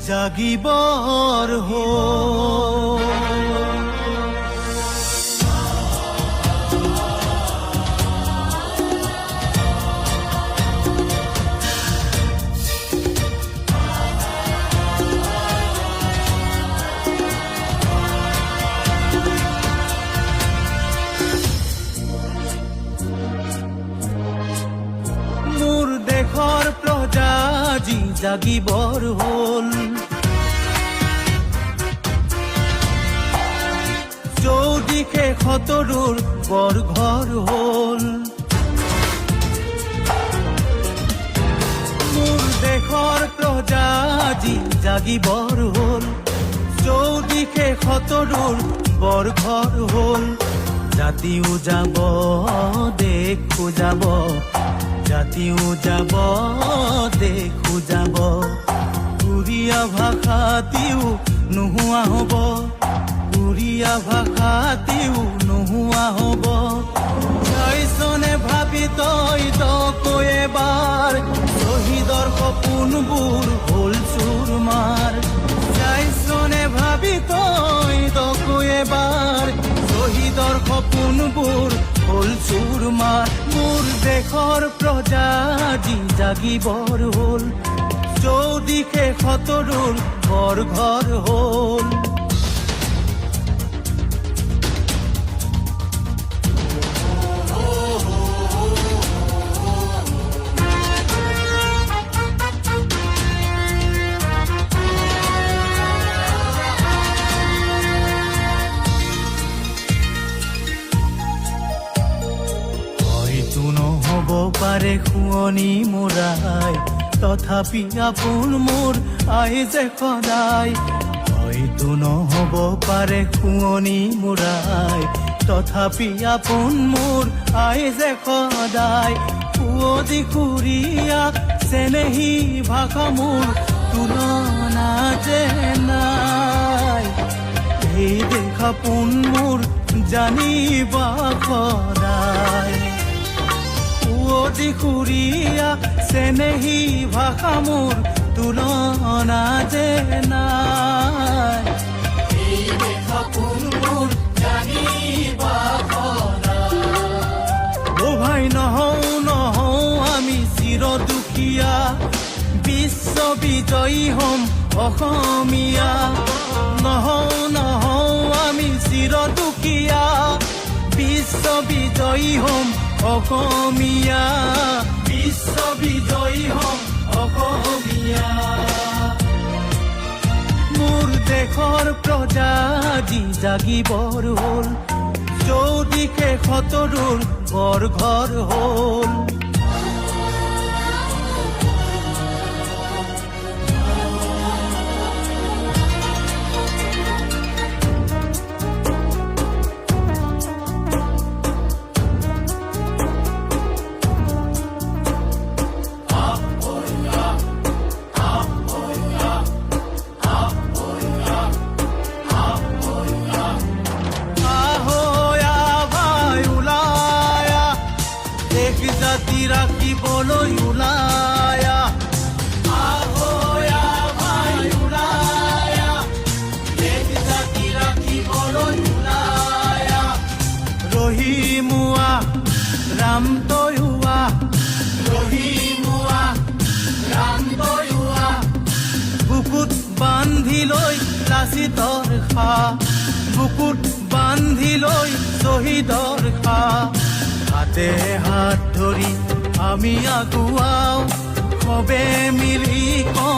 জাগিবৰ হ'ল। মোৰ দেশৰ প্ৰজা যি জাগিবৰ হ'ল, চৌদিশে শতৰুৰ বৰঘৰ হ'ল। মোৰ দেশৰ প্ৰজা যি জাগিবৰ হ'ল, চৌদিশে শতৰুৰ বৰঘৰ হ'ল। জাতিও যাব দেশো যাব, জাতিও যাব দেশো যাব, উৰিয়া ভাষাটিও নোহোৱা হ'ব, উৰিয়া ভাষাটিও নোহোৱা হ'ব। চাইছনে ভাবি তই তকৈ এবাৰ, শ্বহীদৰ সপোনবোৰ হ'ল চুৰমাৰ। চাইছনে ভাবি তই তকৈ এবাৰ, শ্বহীদৰ সপোনবোৰ হ'ল চুৰমাৰ। মোৰ দেশৰ প্ৰজা যি জাগিবৰ হ'ল, চৌদিশে শতৰুৰ বৰঘৰ হ'ল। নহ'ব পাৰে শুৱনি মোৰাই, তথাপি আপোন মোৰ আই যে সদায়। হয়তো নহ'ব পাৰে শুৱনি মোৰাই, তথাপি আপোন মোৰ আই যে সদায়। পুৱদি সুৰীয়া চেনেহী ভাষা মোৰ তুলনা যে নাই। এই দেশ আপোন মোৰ জানিবা সদায়। পুৱদি সুৰীয়া চেনেহী ভাষা মোৰ তুলনা যে নাই। এই দেশ আপোন মোৰ জানিবা সদায়। অ ভাই নহওঁ নহওঁ আমি চিৰ দুখীয়া, বিশ্ব বিজয়ী হ'ম অসমীয়া। নহওঁ নহওঁ আমি চিৰ দুখীয়া, বিশ্ব বিজয়ী হ'ম অসমীয়া, বিশ্ব বিজয়ী হ'ম অসমীয়া। মোৰ দেশৰ প্ৰজা যি জাগিবৰ হ'ল, চৌদিশে শতৰুৰ বৰঘৰ হ'ল। জাতি ৰাখিবলৈ ওলায়া, আহয়া ভাই ওলায়া, দেশ জাতি ৰাখিবলৈ ওলায়া। ৰহিমুৱা ৰাম তয়ুৱা, ৰহিমুৱা ৰাম তয়ুৱা। বুকুত বান্ধি লৈ লাচিতৰ খা, বুকুত বান্ধি লৈ শ্বহীদৰ খা। হাতে হাত ধৰি আমি আগুৱাও, সবে মিলি কওঁ